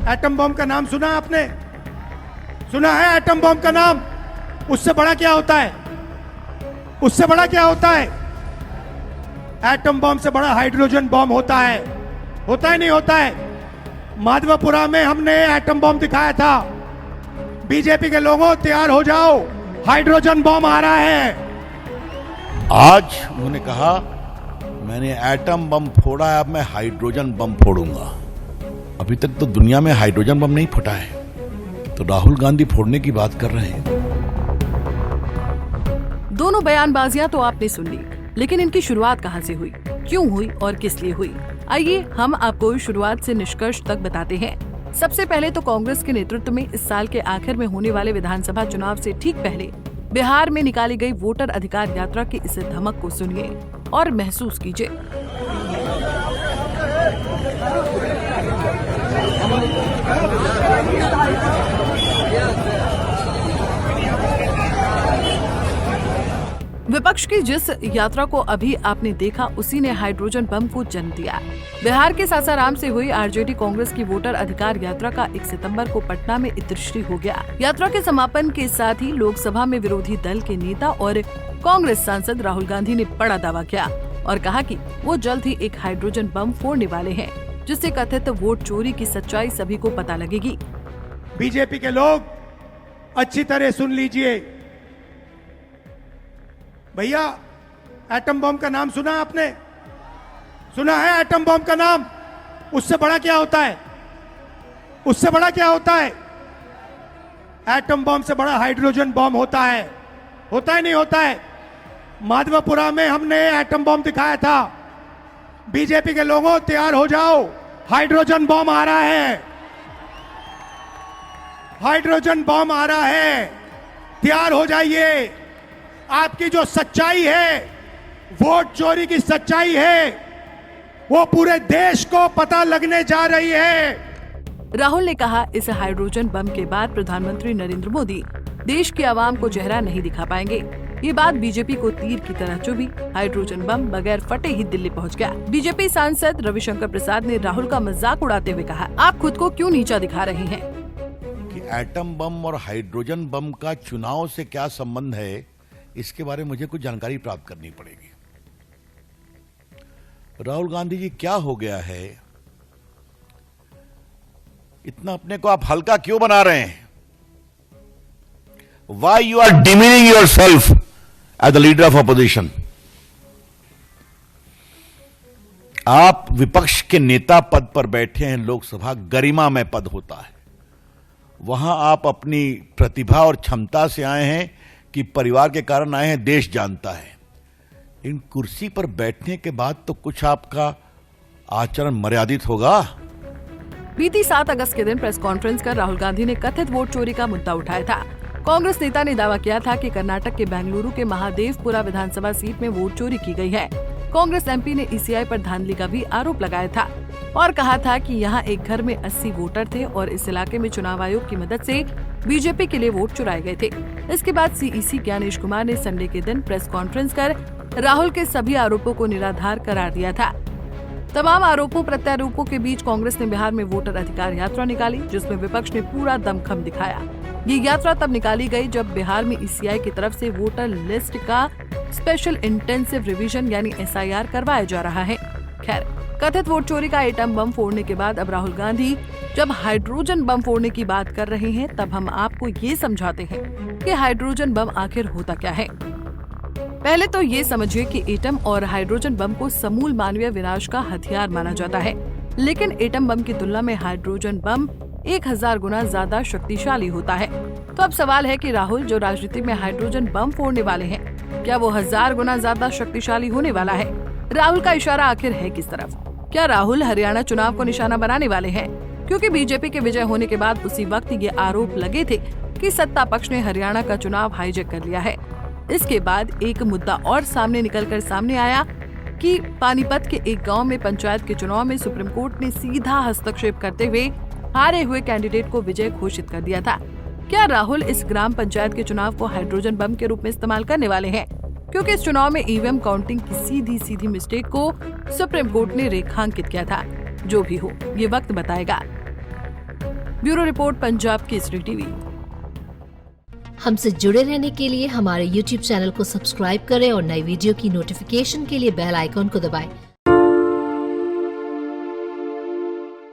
Atom bomb का नाम सुना आपने? सुना है एटम बम का नाम? उससे बड़ा क्या होता है? उससे बड़ा क्या होता है? एटम बम से बड़ा हाइड्रोजन बम होता है। होता है नहीं होता है? माधवपुरा में हमने एटम बम दिखाया था। बीजेपी के लोगों तैयार हो जाओ, हाइड्रोजन बम आ रहा है। आज उन्होंने कहा मैंने एटम बम फोड़ा है, अब मैं हाइड्रोजन बम फोड़ूंगा। अभी तक तो दुनिया में हाइड्रोजन बम नहीं फटा है, तो राहुल गांधी फोड़ने की बात कर रहे हैं। दोनों बयानबाजियां तो आपने सुन ली, लेकिन इनकी शुरुआत कहां से हुई, क्यों हुई और किस लिए हुई? आइए हम आपको शुरुआत से निष्कर्ष तक बताते हैं। सबसे पहले तो कांग्रेस के नेतृत्व में इस साल के आखिर में होने वाले विधानसभा चुनाव से ठीक पहले बिहार में निकाली गई वोटर अधिकार यात्रा की इस धमक को सुनिए और महसूस कीजिए। विपक्ष की जिस यात्रा को अभी आपने देखा, उसी ने हाइड्रोजन बम को जन्म दिया। बिहार के सासाराम से हुई आरजेडी कांग्रेस की वोटर अधिकार यात्रा का 1 सितंबर को पटना में दृष्टि हो गया। यात्रा के समापन के साथ ही लोकसभा में विरोधी दल के नेता और कांग्रेस सांसद राहुल गांधी ने बड़ा दावा किया और कहा कि वो जल्द ही एक हाइड्रोजन बम फोड़ने वाले हैं, जिससे कथित वोट चोरी की सच्चाई सभी को पता लगेगी। बीजेपी के लोग अच्छी तरह सुन लीजिए भैया, एटम बम का नाम सुना आपने? सुना है एटम बम का नाम? उससे बड़ा क्या होता है? उससे बड़ा क्या होता है? एटम बम से बड़ा हाइड्रोजन बम होता है। होता है नहीं होता है? माधवपुरा में हमने एटम बम दिखाया था। बीजेपी के लोगों तैयार हो जाओ, हाइड्रोजन बम आ रहा है। हाइड्रोजन बम आ रहा है, तैयार हो जाइए। आपकी जो सच्चाई है, वोट चोरी की सच्चाई है, वो पूरे देश को पता लगने जा रही है। राहुल ने कहा, इस हाइड्रोजन बम के बाद प्रधानमंत्री नरेंद्र मोदी देश की आवाम को चेहरा नहीं दिखा पाएंगे। ये बात बीजेपी को तीर की तरह चुभी। हाइड्रोजन बम बगैर फटे ही दिल्ली पहुंच गया। बीजेपी सांसद रविशंकर प्रसाद ने राहुल का मजाक उड़ाते हुए कहा, आप खुद को क्यों नीचा दिखा रहे हैं? कि एटम बम और हाइड्रोजन बम का चुनाव से क्या संबंध है, इसके बारे में मुझे कुछ जानकारी प्राप्त करनी पड़ेगी। राहुल गांधी जी, क्या हो गया है? इतना अपने को आप हल्का क्यों बना रहे हैं? Why you are demeaning yourself as the leader of opposition? आप विपक्ष के नेता पद पर बैठे हैं। लोकसभा गरिमा में पद होता है, वहां आप अपनी प्रतिभा और क्षमता से आए हैं कि परिवार के कारण आए हैं, देश जानता है। इन कुर्सी पर बैठने के बाद तो कुछ आपका आचरण मर्यादित होगा। बीती 7 अगस्त के दिन प्रेस कॉन्फ्रेंस कर राहुल गांधी ने कथित वोट चोरी का मुद्दा उठाया था। कांग्रेस नेता ने दावा किया था कि कर्नाटक के बेंगलुरु के महादेवपुरा विधानसभा सीट में वोट चोरी की गई है। कांग्रेस एमपी ने ईसीआई पर धांधली का भी आरोप लगाया था और कहा था कि यहां एक घर में 80 वोटर थे और इस इलाके में चुनाव आयोग की मदद से बीजेपी के लिए वोट चुराए गए थे। इसके बाद सीईसी ज्ञानेश कुमार ने संडे के दिन प्रेस कॉन्फ्रेंस कर राहुल के सभी आरोपों को निराधार करार दिया था। तमाम आरोपों प्रत्यारोपों के बीच कांग्रेस ने बिहार में वोटर अधिकार यात्रा निकाली, जिसमें विपक्ष ने पूरा दमखम दिखाया। ये यात्रा तब निकाली गई जब बिहार में ईसीआई की तरफ से वोटर लिस्ट का स्पेशल इंटेंसिव रिवीजन यानी एसआईआर करवाया जा रहा है। खैर, कथित वोट चोरी का एटम बम फोड़ने के बाद अब राहुल गांधी जब हाइड्रोजन बम फोड़ने की बात कर रहे हैं, तब हम आपको ये समझाते हैं कि हाइड्रोजन बम आखिर होता क्या है। पहले तो ये समझिए कि एटम और हाइड्रोजन बम को समूल मानवीय विनाश का हथियार माना जाता है, लेकिन एटम बम की तुलना में हाइड्रोजन बम 1000 गुना ज्यादा शक्तिशाली होता है। तो अब सवाल है कि राहुल जो राजनीति में हाइड्रोजन बम फोड़ने वाले हैं, क्या वो 1000 गुना ज्यादा शक्तिशाली होने वाला है? राहुल का इशारा आखिर है किस तरफ? क्या राहुल हरियाणा चुनाव को निशाना बनाने वाले हैं? क्योंकि बीजेपी के विजय होने के बाद उसी वक्त ये आरोप लगे थे कि सत्ता पक्ष ने हरियाणा का चुनाव हाईजैक कर लिया है। इसके बाद एक मुद्दा और निकलकर सामने आया कि पानीपत के एक गांव में पंचायत के चुनाव में सुप्रीम कोर्ट ने सीधा हस्तक्षेप करते हुए हारे हुए कैंडिडेट को विजय घोषित कर दिया था। क्या राहुल इस ग्राम पंचायत के चुनाव को हाइड्रोजन बम के रूप में इस्तेमाल करने वाले हैं? क्योंकि इस चुनाव में ईवीएम काउंटिंग की सीधी मिस्टेक को सुप्रीम कोर्ट ने रेखांकित किया था। जो भी हो, ये वक्त बताएगा। Bureau report, Punjab Kesari TV. हमसे जुड़े रहने के लिए हमारे YouTube चैनल को सब्सक्राइब करें और नई वीडियो की नोटिफिकेशन के लिए बेल आइकॉन को दबाएं।